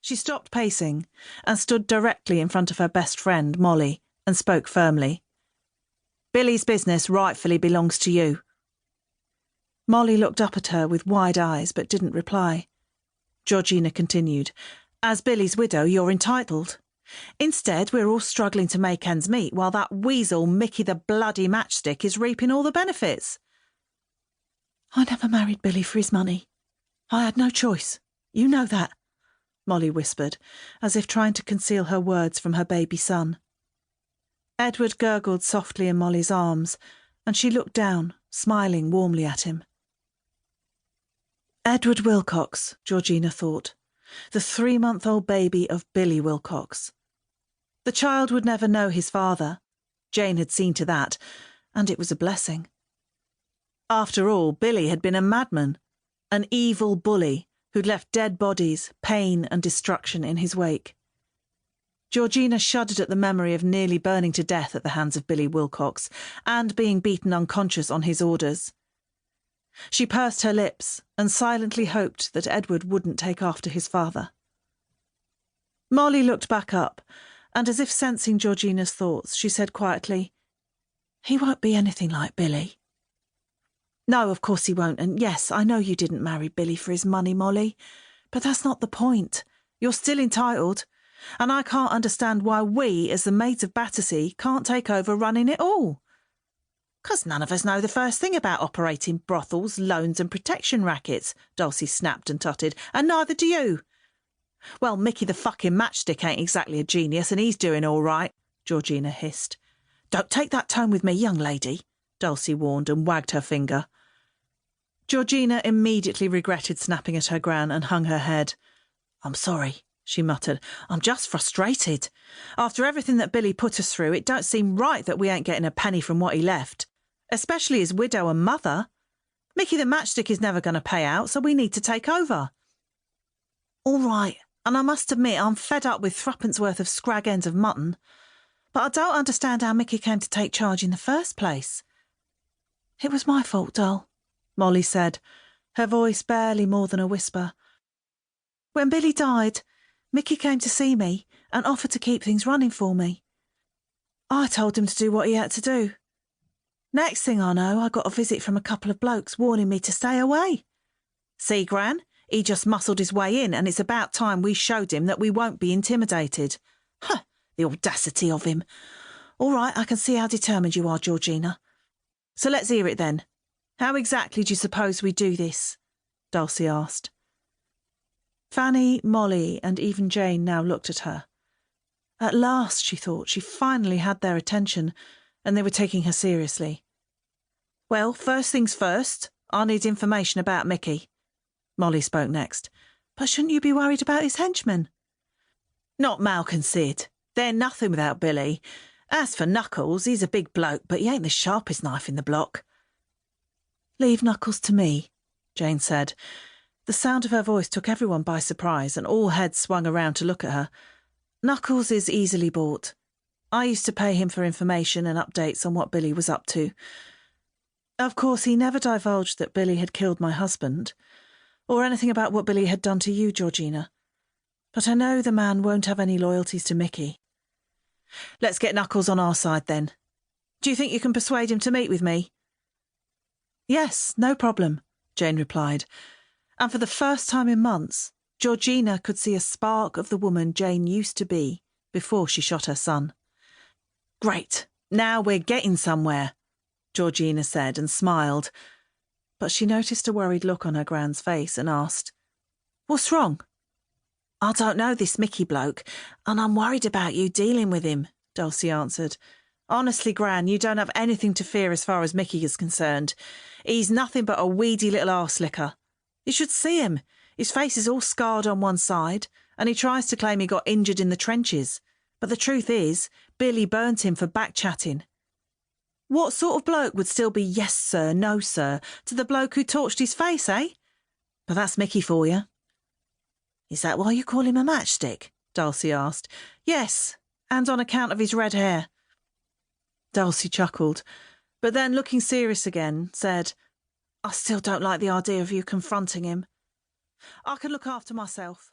She stopped pacing and stood directly in front of her best friend, Molly, and spoke firmly. Billy's business rightfully belongs to you. Molly looked up at her with wide eyes but didn't reply. Georgina continued, As Billy's widow, you're entitled. Instead, we're all struggling to make ends meet while that weasel Mickey the bloody matchstick is reaping all the benefits. I never married Billy for his money. I had no choice. You know that, Molly whispered, as if trying to conceal her words from her baby son. Edward gurgled softly in Molly's arms, and she looked down, smiling warmly at him. Edward Wilcox, Georgina thought, the 3-month-old baby of Billy Wilcox. The child would never know his father. Jane had seen to that, and it was a blessing. After all, Billy had been a madman, an evil bully who'd left dead bodies, pain and destruction in his wake. Georgina shuddered at the memory of nearly burning to death at the hands of Billy Wilcox and being beaten unconscious on his orders. She pursed her lips and silently hoped that Edward wouldn't take after his father. Molly looked back up, and as if sensing Georgina's thoughts, she said quietly, He won't be anything like Billy. No, of course he won't, and yes, I know you didn't marry Billy for his money, Molly, but that's not the point. You're still entitled, and I can't understand why we, as the maids of Battersea, can't take over running it all. 'Cause none of us know the first thing about operating brothels, loans and protection rackets, Dulcie snapped and tutted, and neither do you. Well, Mickey the fucking matchstick ain't exactly a genius, and he's doing all right, Georgina hissed. Don't take that tone with me, young lady, Dulcie warned and wagged her finger. Georgina immediately regretted snapping at her gran and hung her head. I'm sorry, she muttered. I'm just frustrated. After everything that Billy put us through, it don't seem right that we ain't getting a penny from what he left. Especially his widow and mother. Mickey the matchstick is never going to pay out, so we need to take over. All right, and I must admit I'm fed up with threepence worth of scrag ends of mutton. But I don't understand how Mickey came to take charge in the first place. It was my fault, doll, Molly said, her voice barely more than a whisper. When Billy died, Mickey came to see me and offered to keep things running for me. I told him to do what he had to do. Next thing I know, I got a visit from a couple of blokes warning me to stay away. See, Gran, he just muscled his way in, and it's about time we showed him that we won't be intimidated. Huh, the audacity of him. All right, I can see how determined you are, Georgina. So let's hear it then. How exactly do you suppose we do this? Dulcie asked. Fanny, Molly, and even Jane now looked at her. At last, she thought, she finally had their attention, and they were taking her seriously. Well, first things first, I need information about Mickey. Molly spoke next. But shouldn't you be worried about his henchmen? Not Malk and Sid. They're nothing without Billy. As for Knuckles, he's a big bloke, but he ain't the sharpest knife in the block. Leave Knuckles to me, Jane said. The sound of her voice took everyone by surprise, and all heads swung around to look at her. Knuckles is easily bought. I used to pay him for information and updates on what Billy was up to. Of course, he never divulged that Billy had killed my husband, or anything about what Billy had done to you, Georgina. But I know the man won't have any loyalties to Mickey. Let's get Knuckles on our side, then. Do you think you can persuade him to meet with me? Yes, no problem, Jane replied. And for the first time in months, Georgina could see a spark of the woman Jane used to be before she shot her son. Great, now we're getting somewhere, Georgina said and smiled. But she noticed a worried look on her gran's face and asked, What's wrong? I don't know this Mickey bloke, and I'm worried about you dealing with him, Dulcie answered. Honestly, Gran, you don't have anything to fear as far as Mickey is concerned. He's nothing but a weedy little arse-licker. You should see him. His face is all scarred on one side, and he tries to claim he got injured in the trenches. But the truth is, Billy burnt him for back-chatting. What sort of bloke would still be yes, sir, no, sir, to the bloke who torched his face, eh? But that's Mickey for you. Is that why you call him a matchstick? Dulcie asked. Yes, and on account of his red hair. Dulcie chuckled, but then, looking serious again, said, I still don't like the idea of you confronting him. I can look after myself.